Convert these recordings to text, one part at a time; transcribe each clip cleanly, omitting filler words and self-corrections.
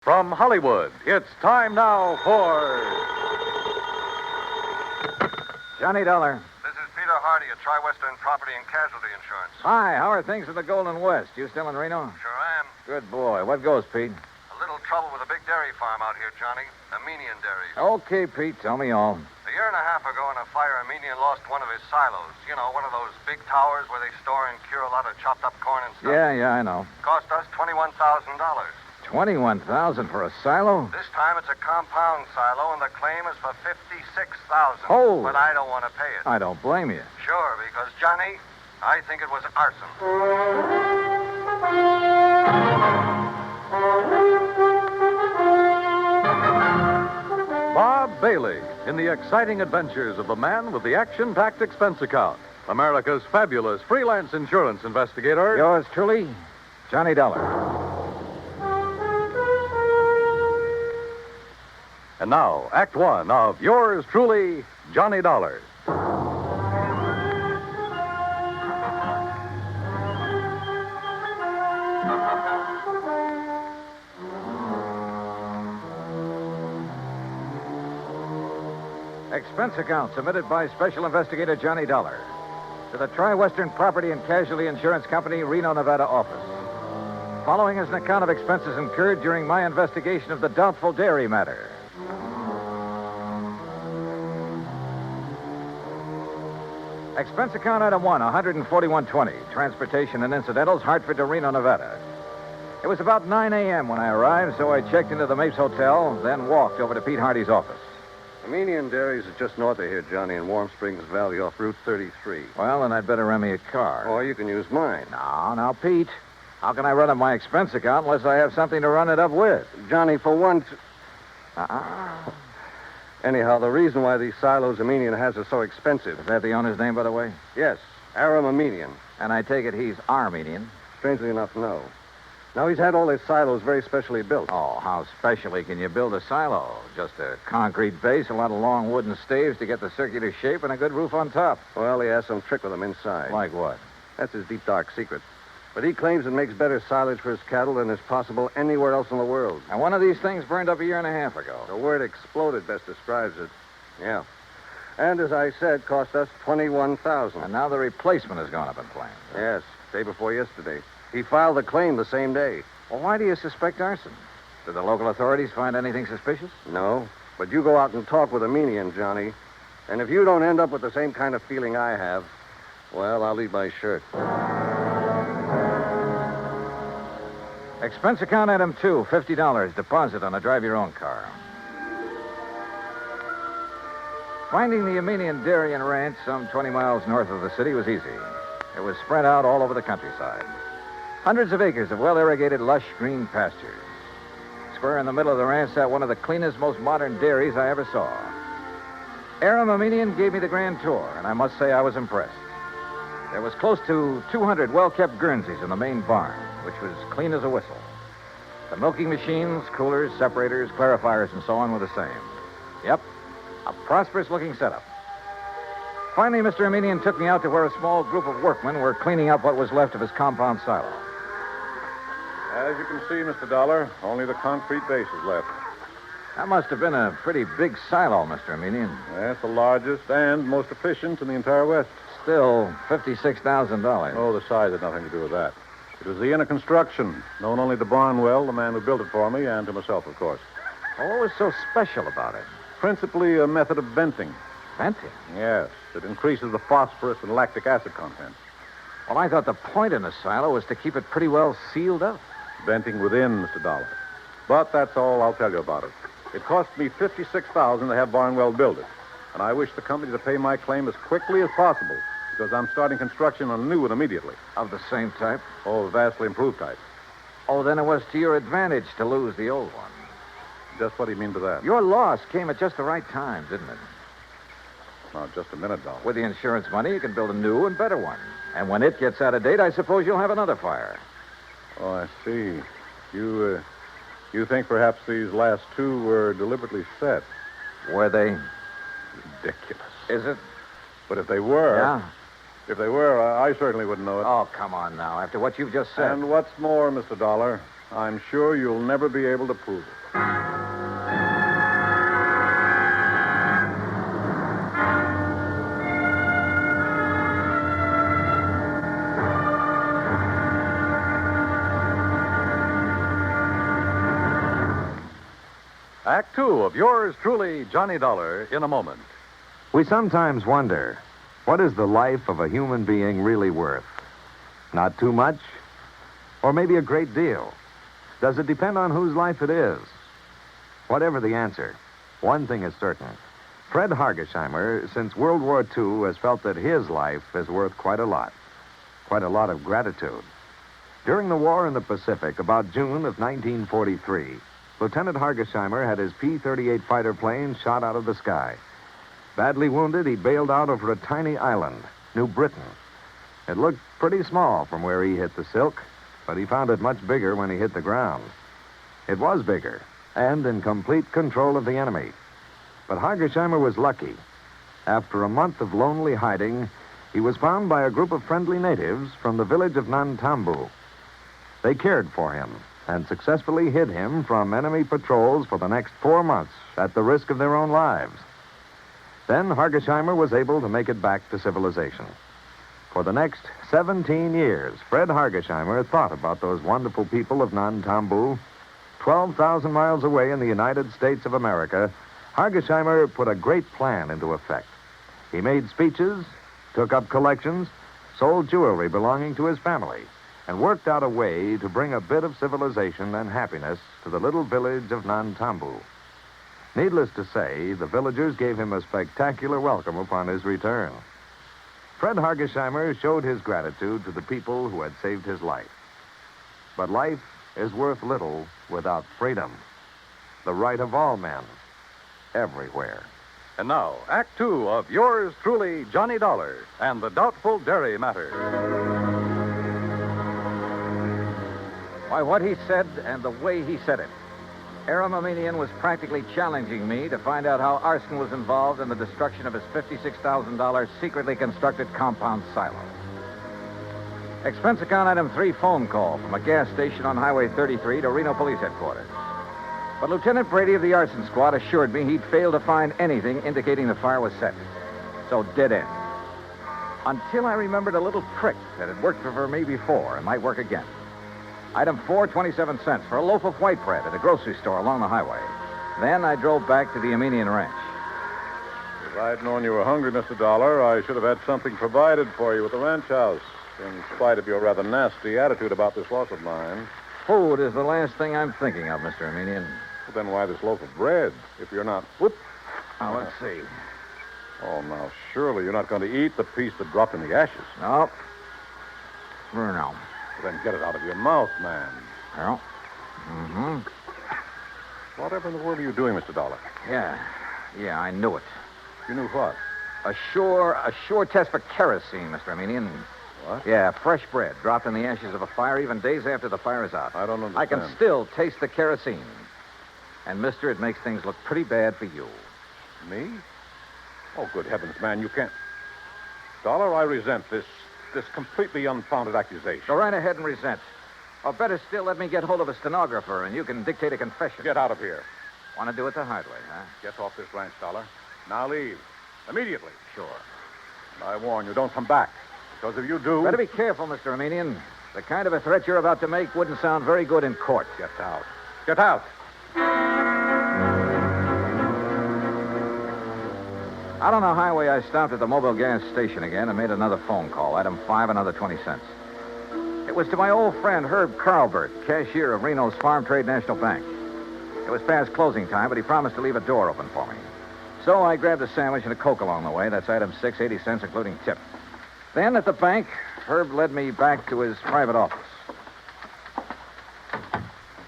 From Hollywood, it's time now for... Johnny Dollar. This is Peter Hardy at Tri-Western Property and Casualty Insurance. Hi, how are things in the Golden West? You still in Reno? Sure am. Good boy. What goes, Pete? A little trouble with a big dairy farm out here, Johnny. Armenian dairies. Okay, Pete, tell me all. A year and a half ago in a fire, Armenian lost one of his silos. You know, one of those big towers where they store and cure a lot of chopped up corn and stuff. Yeah, I know. Cost us $21,000. $21,000 for a silo? This time it's a compound silo, and the claim is for $56,000. Oh. But I don't want to pay it. I don't blame you. Sure, because, Johnny, I think it was arson. Bob Bailey in the exciting adventures of the man with the action-packed expense account. America's fabulous freelance insurance investigator. Yours truly, Johnny Dollar. And now, Act One of yours truly, Johnny Dollar. Expense account submitted by Special Investigator Johnny Dollar to the Tri-Western Property and Casualty Insurance Company, Reno, Nevada office. Following is an account of expenses incurred during my investigation of the Doubtful dairy matter. Expense account item 1, $141.20. Transportation and incidentals, Hartford to Reno, Nevada. It was about 9 a.m. when I arrived, so I checked into the Mapes Hotel, then walked over to Pete Hardy's office. Armenian Dairies is just north of here, Johnny, in Warm Springs Valley off Route 33. Well, then I'd better rent me a car. Or you can use mine. Now, Pete, how can I run up my expense account unless I have something to run it up with? Johnny, for once... Uh-uh. Anyhow, the reason why these silos Armenian has are so expensive... Is that the owner's name, by the way? Yes, Aram Armenian. And I take it he's Armenian? Strangely enough, no. Now, he's had all his silos very specially built. Oh, how specially can you build a silo? Just a concrete base, a lot of long wooden staves to get the circular shape, and a good roof on top. Well, he has some trick with them inside. Like what? That's his deep, dark secret. But he claims it makes better silage for his cattle than is possible anywhere else in the world. And one of these things burned up a year and a half ago. The word exploded best describes it. Yeah. And as I said, cost us $21,000. And now the replacement has gone up in flames. Yes, day before yesterday. He filed the claim the same day. Well, why do you suspect arson? Did the local authorities find anything suspicious? No, but you go out and talk with Armenian, Johnny. And if you don't end up with the same kind of feeling I have, well, I'll leave my shirt. Expense account item 2, $50, deposit on a drive-your-own car. Finding the Armenian dairy and ranch some 20 miles north of the city was easy. It was spread out all over the countryside. Hundreds of acres of well-irrigated, lush green pastures. Square in the middle of the ranch sat one of the cleanest, most modern dairies I ever saw. Aram Armenian gave me the grand tour, and I must say I was impressed. There was close to 200 well-kept Guernseys in the main barn, which was clean as a whistle. The milking machines, coolers, separators, clarifiers, and so on were the same. Yep, a prosperous-looking setup. Finally, Mr. Armenian took me out to where a small group of workmen were cleaning up what was left of his compound silo. As you can see, Mr. Dollar, only the concrete base is left. That must have been a pretty big silo, Mr. Armenian. That's the largest and most efficient in the entire West. Still, $56,000. Oh, the size had nothing to do with that. It was the inner construction, known only to Barnwell, the man who built it for me, and to myself, of course. Oh, what was so special about it? Principally a method of venting. Venting? Yes, it increases the phosphorus and lactic acid content. Well, I thought the point in a silo was to keep it pretty well sealed up. Venting within, Mr. Dollar. But that's all I'll tell you about it. It cost me $56,000 to have Barnwell build it. And I wish the company to pay my claim as quickly as possible, because I'm starting construction on a new one immediately. Of the same type? Oh, vastly improved type. Oh, then it was to your advantage to lose the old one. Just what do you mean by that? Your loss came at just the right time, didn't it? Now, just a minute, Dollar. With the insurance money, you can build a new and better one. And when it gets out of date, I suppose you'll have another fire. Oh, I see. You think perhaps these last two were deliberately set? Were they? Ridiculous. Is it? But if they were... Yeah? If they were, I certainly wouldn't know it. Oh, come on now. After what you've just said. And what's more, Mr. Dollar, I'm sure you'll never be able to prove it. Act two of yours truly, Johnny Dollar, in a moment. We sometimes wonder, what is the life of a human being really worth? Not too much? Or maybe a great deal? Does it depend on whose life it is? Whatever the answer, one thing is certain. Fred Hargesheimer, since World War II, has felt that his life is worth quite a lot of gratitude. During the war in the Pacific, about June of 1943, Lieutenant Hargesheimer had his P-38 fighter plane shot out of the sky. Badly wounded, he bailed out over a tiny island, New Britain. It looked pretty small from where he hit the silk, but he found it much bigger when he hit the ground. It was bigger, and in complete control of the enemy. But Hargesheimer was lucky. After a month of lonely hiding, he was found by a group of friendly natives from the village of Nantambu. They cared for him and successfully hid him from enemy patrols for the next 4 months at the risk of their own lives. Then Hargesheimer was able to make it back to civilization. For the next 17 years, Fred Hargesheimer thought about those wonderful people of Nantambu. 12,000 miles away in the United States of America, Hargesheimer put a great plan into effect. He made speeches, took up collections, sold jewelry belonging to his family, and worked out a way to bring a bit of civilization and happiness to the little village of Nantambu. Needless to say, the villagers gave him a spectacular welcome upon his return. Fred Hargesheimer showed his gratitude to the people who had saved his life. But life is worth little without freedom, the right of all men, everywhere. And now, Act two of yours truly, Johnny Dollar, and the Doubtful Dairy Matter. Why, what he said and the way he said it. Aramamenian was practically challenging me to find out how arson was involved in the destruction of his $56,000 secretly constructed compound silo. Expense account item 3, phone call from a gas station on Highway 33 to Reno Police Headquarters. But Lieutenant Brady of the arson squad assured me he'd failed to find anything indicating the fire was set. So dead end. Until I remembered a little trick that had worked for me before and might work again. Item 4, 27 cents for a loaf of white bread at a grocery store along the highway. Then I drove back to the Armenian ranch. If I'd known you were hungry, Mr. Dollar, I should have had something provided for you at the ranch house, in spite of your rather nasty attitude about this loss of mine. Food is the last thing I'm thinking of, Mr. Armenian. Well, then why this loaf of bread, if you're not... Whoop! Now, let's see. Oh, now, surely you're not going to eat the piece that dropped in the ashes. No. For now. Then get it out of your mouth, man. Well, mm-hmm. Whatever in the world are you doing, Mr. Dollar? Yeah, I knew it. You knew what? A sure test for kerosene, Mr. Armenian. What? Yeah, fresh bread dropped in the ashes of a fire even days after the fire is out. I don't understand. I can still taste the kerosene. And, mister, it makes things look pretty bad for you. Me? Oh, good heavens, man, you can't... Dollar, I resent this completely unfounded accusation. Go right ahead and resent. Or better still, let me get hold of a stenographer and you can dictate a confession. Get out of here. Want to do it the hard way, huh? Get off this ranch, Dollar. Now leave. Immediately. Sure. And I warn you, don't come back. Because if you do... Better be careful, Mr. Armenian. The kind of a threat you're about to make wouldn't sound very good in court. Get out. Get out. Out on the highway, I stopped at the Mobile gas station again and made another phone call. Item 5, another 20 cents. It was to my old friend Herb Carlbert, cashier of Reno's Farm Trade National Bank. It was past closing time, but he promised to leave a door open for me. So I grabbed a sandwich and a Coke along the way. That's item 6, 80 cents, including tip. Then at the bank, Herb led me back to his private office.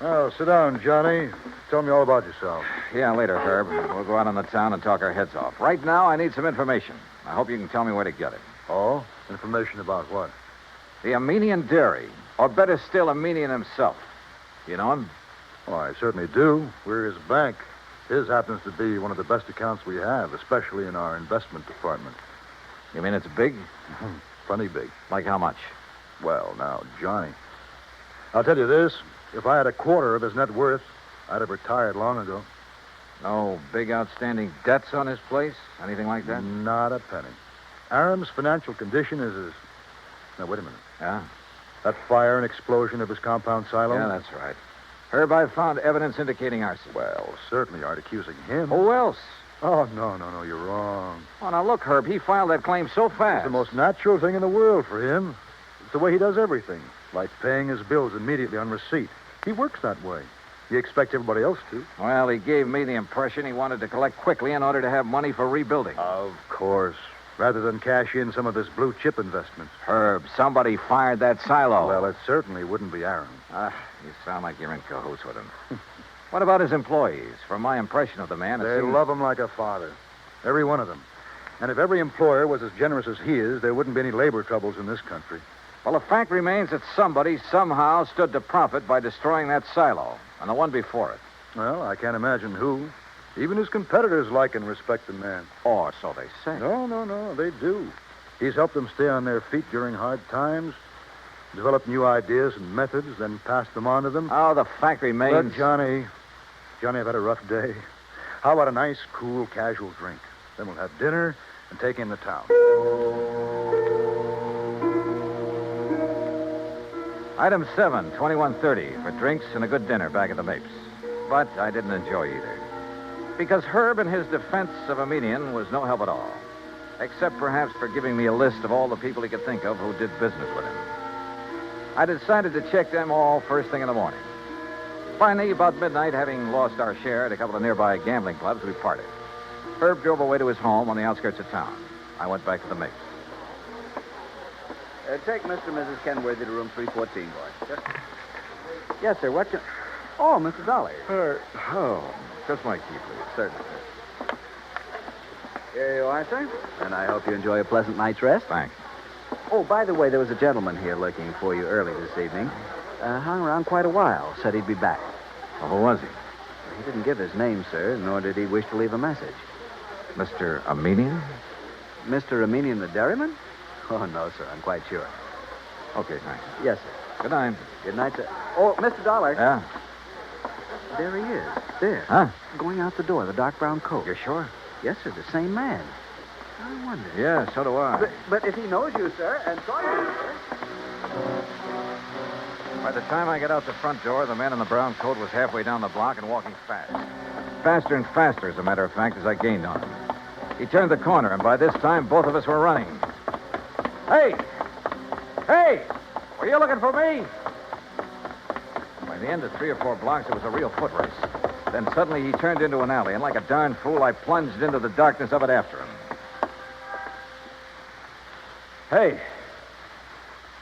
Well, sit down, Johnny. Tell me all about yourself. Yeah, later, Herb. We'll go out on the town and talk our heads off. Right now, I need some information. I hope you can tell me where to get it. Oh? Information about what? The Armenian Dairy, or better still, Armenian himself. You know him? Oh, I certainly do. We're his bank. His happens to be one of the best accounts we have, especially in our investment department. You mean it's big? Plenty big. Like how much? Well, now, Johnny, I'll tell you this. If I had a quarter of his net worth, I'd have retired long ago. No big outstanding debts on his place? Anything like that? Not a penny. Aram's financial condition is as... Now, wait a minute. Yeah? That fire and explosion of his compound silo? Yeah, that's right. Herb, I found evidence indicating arson. Well, certainly aren't accusing him. Who else? Oh, no, you're wrong. Oh, now look, Herb, he filed that claim so fast. It's the most natural thing in the world for him. It's the way he does everything, like paying his bills immediately on receipt. He works that way. You expect everybody else to. Well, he gave me the impression he wanted to collect quickly in order to have money for rebuilding. Of course. Rather than cash in some of his blue chip investments. Herb, somebody fired that silo. Well, it certainly wouldn't be Aram. You sound like you're in cahoots with him. What about his employees? From my impression of the man, They love him like a father. Every one of them. And if every employer was as generous as he is, there wouldn't be any labor troubles in this country. Well, the fact remains that somebody somehow stood to profit by destroying that silo, and the one before it. Well, I can't imagine who. Even his competitors like and respect the man. Or so they say. No, they do. He's helped them stay on their feet during hard times, developed new ideas and methods, then passed them on to them. Oh, the fact remains... Look, Johnny, I've had a rough day. How about a nice, cool, casual drink? Then we'll have dinner and take in the town. Item 7, 2130, for drinks and a good dinner back at the Mapes. But I didn't enjoy either. Because Herb in his defense of a median was no help at all. Except perhaps for giving me a list of all the people he could think of who did business with him. I decided to check them all first thing in the morning. Finally, about midnight, having lost our share at a couple of nearby gambling clubs, we parted. Herb drove away to his home on the outskirts of town. I went back to the Mapes. Take Mr. and Mrs. Kenworthy to room 314, boys. Yes, sir. What can... Oh, Mr. Dollar. Just my key, please. Certainly, sir. Here you are, sir. And I hope you enjoy a pleasant night's rest. Thanks. Oh, by the way, there was a gentleman here looking for you early this evening. Hung around quite a while. Said he'd be back. Well, who was he? He didn't give his name, sir, nor did he wish to leave a message. Mr. Armenian? Mr. Armenian the dairyman? Oh, no, sir. I'm quite sure. Okay, thanks. Yes, sir. Good night. Good night, sir. Oh, Mr. Dollar. Yeah? There he is. There. Huh? Going out the door, the dark brown coat. You're sure? Yes, sir. The same man. I wonder. Yeah, so do I. But if he knows you, sir, and saw you, sir... By the time I got out the front door, the man in the brown coat was halfway down the block and walking fast. Faster and faster, as a matter of fact, as I gained on him. He turned the corner, and by this time, both of us were running. Hey! Hey! Were you looking for me? By the end of 3 or 4 blocks, it was a real foot race. Then suddenly he turned into an alley, and like a darn fool, I plunged into the darkness of it after him. Hey!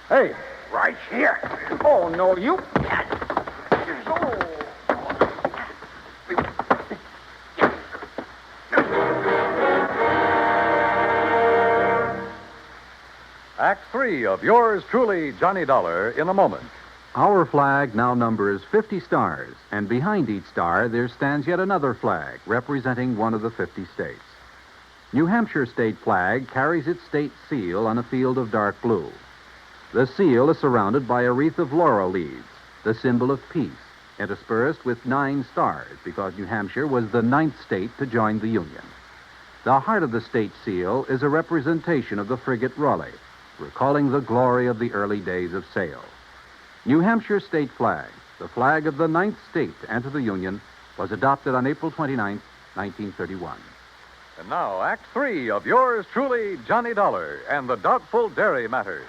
Hey! Right here. Oh, no, you... Act 3 of yours truly, Johnny Dollar, in a moment. Our flag now numbers 50 stars, and behind each star there stands yet another flag representing one of the 50 states. New Hampshire state flag carries its state seal on a field of dark blue. The seal is surrounded by a wreath of laurel leaves, the symbol of peace, interspersed with 9 stars because New Hampshire was the 9th state to join the Union. The heart of the state seal is a representation of the frigate Raleigh, recalling the glory of the early days of sail. New Hampshire state flag, the flag of the 9th state to enter the Union, was adopted on April 29, 1931. And now, Act 3 of yours truly, Johnny Dollar, and the Doubtful Dairy Matters.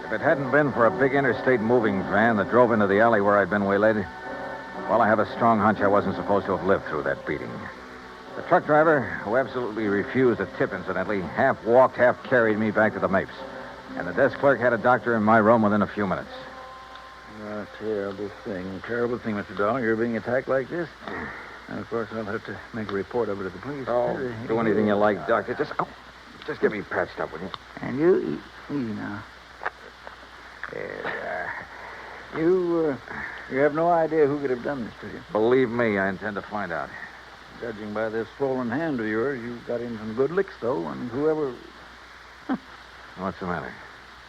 If it hadn't been for a big interstate moving van that drove into the alley where I'd been waylaid, well, I have a strong hunch I wasn't supposed to have lived through that beating. The truck driver, who absolutely refused a tip, incidentally, half walked, half carried me back to the Mapes. And the desk clerk had a doctor in my room within a few minutes. Terrible thing, Mr. Dollar. You're being attacked like this. And, of course, I'll have to make a report of it to the police. Oh, do anything you like, Doctor. Just get me patched up, will you? And you, easy now. You have no idea who could have done this to you. Believe me, I intend to find out. Judging by this swollen hand of yours, you got in some good licks, though, and whoever... What's the matter?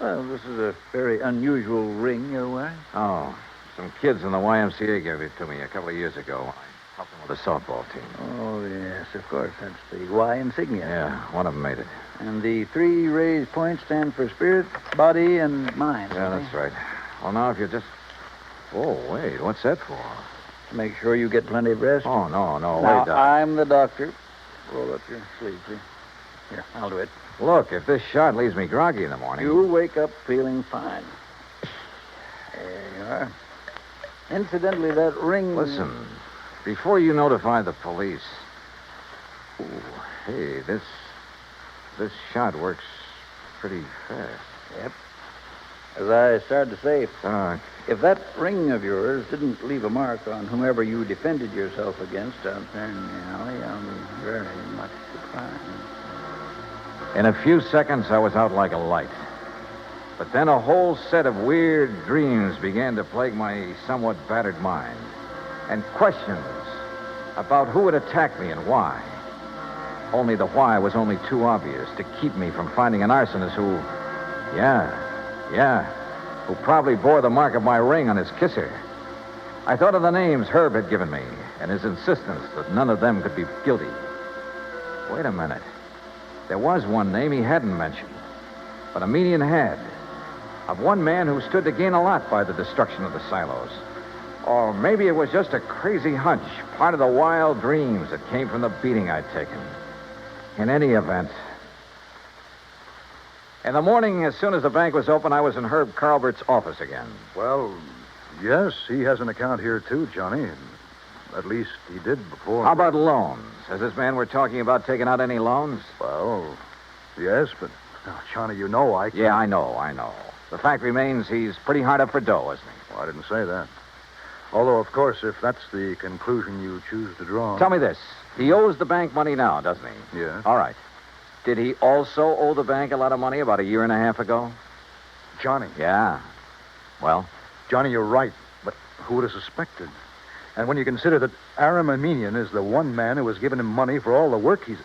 Well, this is a very unusual ring you're wearing. Oh, some kids in the YMCA gave it to me a couple of years ago. I helped them with the softball team. Oh, yes, of course. That's the Y insignia. Yeah, one of them made it. And the 3 raised points stand for spirit, body, and mind. Yeah, that's right. Well, now, if you just... Oh, wait, what's that for? To make sure you get plenty of rest. Oh, no, now, wait, Doc. I'm the doctor. Roll up your sleeve, please. Here, I'll do it. Look, if this shot leaves me groggy in the morning... You wake up feeling fine. There you are. Incidentally, that ring... Listen, before you notify the police... Ooh, hey, this shot works pretty fast. Yep. As I started to say, Doc, if that ring of yours didn't leave a mark on whomever you defended yourself against out there in the alley, I'll be very much surprised. in a few seconds, I was out like a light. But then a whole set of weird dreams began to plague my somewhat battered mind. And questions about who had attacked me and why. Only the why was only too obvious to keep me from finding an arsonist who, who probably bore the mark of my ring on his kisser. I thought of the names Herb had given me and his insistence that none of them could be guilty. Wait a minute. There was one name he hadn't mentioned, but a median had, of one man who stood to gain a lot by the destruction of the silos. Or maybe it was just a crazy hunch, part of the wild dreams that came from the beating I'd taken. In any event, in the morning, as soon as the bank was open, I was in Herb Carlbert's office again. Well, yes, he has an account here, too, Johnny. At least he did before. How about loans? Has this man we're talking about taken out any loans? Well, yes, but, Johnny, you know I can't... Yeah, I know. The fact remains he's pretty hard up for dough, isn't he? Well, I didn't say that. Although, of course, if that's the conclusion you choose to draw... Tell me this. He owes the bank money now, doesn't he? Yes. All right. Did he also owe the bank a lot of money about a year and a half ago? Johnny. Yeah. Well? Johnny, you're right. But who would have suspected? And when you consider that Aram Aminian is the one man who has given him money for all the work he's...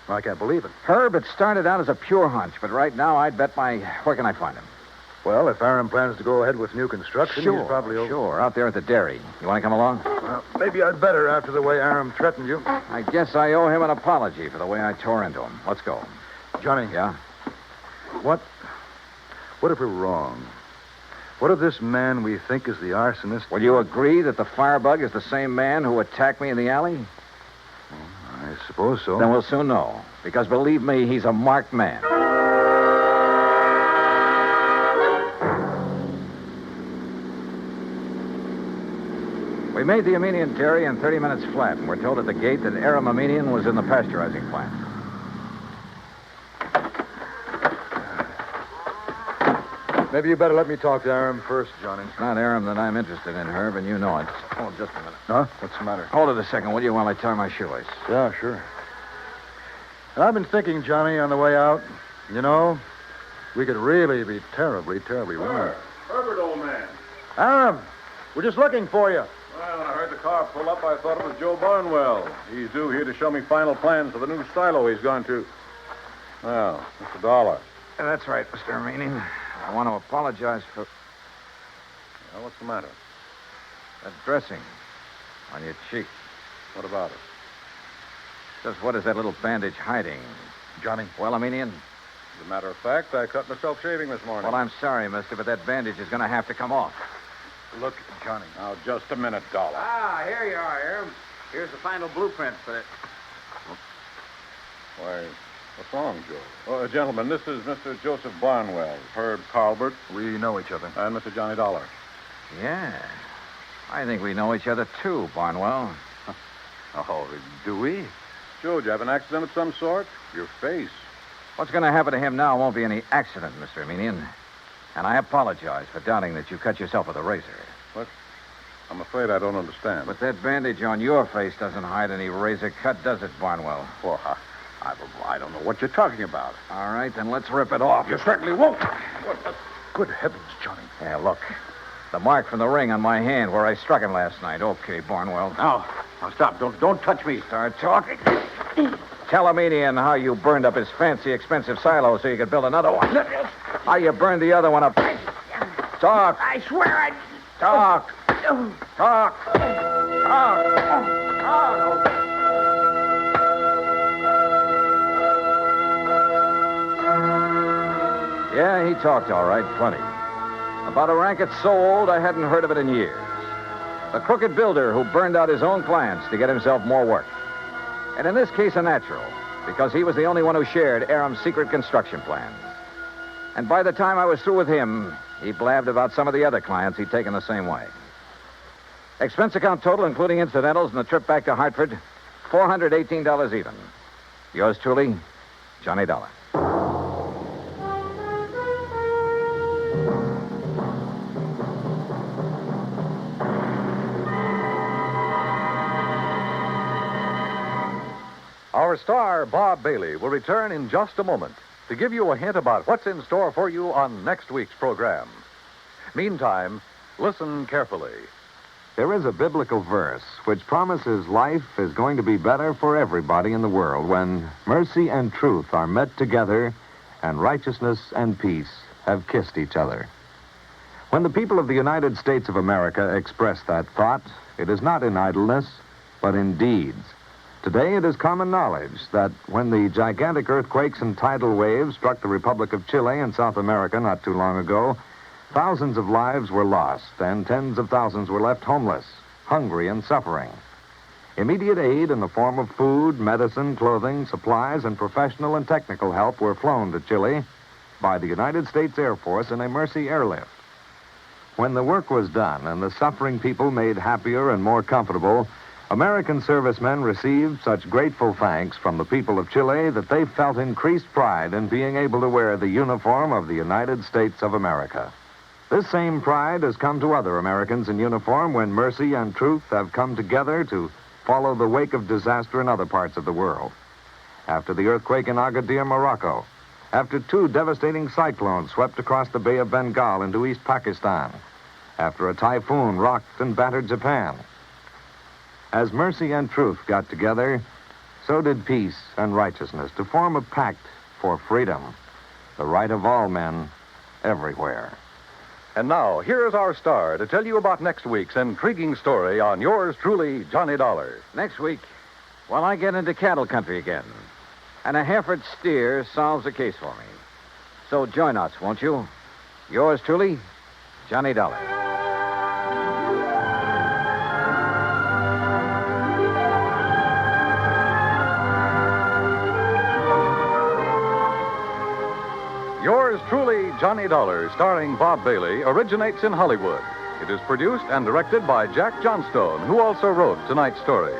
I can't believe it. Herb, it started out as a pure hunch, but right now I'd bet my... Where can I find him? Well, if Aram plans to go ahead with new construction, he's probably... Sure, out there at the dairy. You want to come along? Well, maybe I'd better after the way Aram threatened you. I guess I owe him an apology for the way I tore into him. Let's go. Johnny. Yeah? What if we're wrong? What if this man we think is the arsonist... Will you agree that the firebug is the same man who attacked me in the alley? I suppose so. Then we'll soon know. Because believe me, he's a marked man. We made the Aminian dairy in 30 minutes flat, and we're told at the gate that Aram Aminian was in the pasteurizing plant. Maybe you better let me talk to Aram first, Johnny. It's not Aram that I'm interested in, Herb, and you know it. Hold just a minute. Huh? What's the matter? Hold it a second, will you, while I tie my shoelace? Yeah, sure. And I've been thinking, Johnny, on the way out, you know, we could really be terribly, terribly wrong. Herbert, old man. Aram, we're just looking for you. Well, when I heard the car pull up, I thought it was Joe Barnwell. He's due here to show me final plans for the new silo he's going to. Well, Mr. Dollar. Yeah, that's right, Mr. Aminian. I want to apologize for Well, what's the matter? that dressing on your cheek. What about it? Just what is that little bandage hiding? Johnny. Well, Aminian? As a matter of fact, I cut myself shaving this morning. Well, I'm sorry, mister, but that bandage is going to have to come off. Look, Johnny. Now, just a minute, Dollar. Here you are, Aram. Here's the final blueprint for it. Why, what's wrong, Joe? Oh, gentlemen, this is Mr. Joseph Barnwell, Herb Carlbert, We know each other. and Mr. Johnny Dollar. Yeah. I think we know each other, too, Barnwell. Oh, do we? Joe, did you have an accident of some sort? Your face. What's going to happen to him now won't be any accident, Mr. Aminian. And I apologize for doubting that you cut yourself with a razor. I'm afraid I don't understand. But that bandage on your face doesn't hide any razor cut, does it, Barnwell? Well, I don't know what you're talking about. All right, then let's rip it off. You certainly won't. Good heavens, Johnny. Yeah, look. The mark from the ring on my hand where I struck him last night. Okay, Barnwell. Now stop. Don't touch me. Start talking. Tell a median how you burned up his fancy, expensive silo so you could build another one. How you burned the other one up. Talk. I swear I... Talk. Talk. Talk. Yeah, he talked all right, plenty. About a racket so old I hadn't heard of it in years. The crooked builder who burned out his own clients to get himself more work. And in this case, a natural, because he was the only one who shared Aram's secret construction plans. And by the time I was through with him, he blabbed about some of the other clients he'd taken the same way. Expense account total, including incidentals and the trip back to Hartford, $418 even. Yours truly, Johnny Dollar. Our star, Bob Bailey, will return in just a moment to give you a hint about what's in store for you on next week's program. Meantime, listen carefully. There is a biblical verse which promises life is going to be better for everybody in the world when mercy and truth are met together and righteousness and peace have kissed each other. When the people of the United States of America express that thought, it is not in idleness, but in deeds. Today, it is common knowledge that when the gigantic earthquakes and tidal waves struck the Republic of Chile in South America not too long ago, thousands of lives were lost and tens of thousands were left homeless, hungry, and suffering. Immediate aid in the form of food, medicine, clothing, supplies, and professional and technical help were flown to Chile by the United States Air Force in a Mercy airlift. When the work was done and the suffering people made happier and more comfortable, American servicemen received such grateful thanks from the people of Chile that they felt increased pride in being able to wear the uniform of the United States of America. This same pride has come to other Americans in uniform when mercy and truth have come together to follow the wake of disaster in other parts of the world. After the earthquake in Agadir, Morocco, after 2 devastating cyclones swept across the Bay of Bengal into East Pakistan, after a typhoon rocked and battered Japan. As mercy and truth got together, so did peace and righteousness to form a pact for freedom, the right of all men everywhere. And now, here's our star to tell you about next week's intriguing story on yours truly, Johnny Dollar. Next week, well, I get into cattle country again. And a Hereford steer solves the case for me. So join us, won't you? Yours truly, Johnny Dollar. Yours truly, Johnny Dollar, starring Bob Bailey, originates in Hollywood. It is produced and directed by Jack Johnstone, who also wrote tonight's story.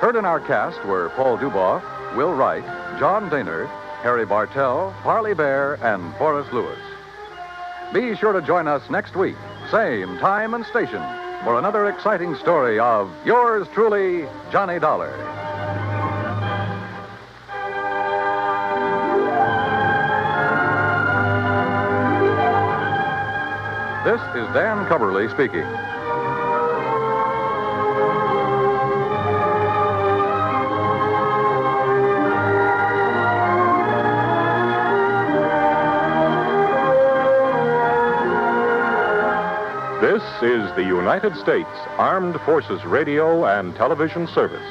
Heard in our cast were Paul Duboff, Will Wright, John Daner, Harry Bartell, Parley Bear, and Forrest Lewis. Be sure to join us next week, same time and station, for another exciting story of yours truly, Johnny Dollar. This is Dan Coverly speaking. This is the United States Armed Forces Radio and Television Service.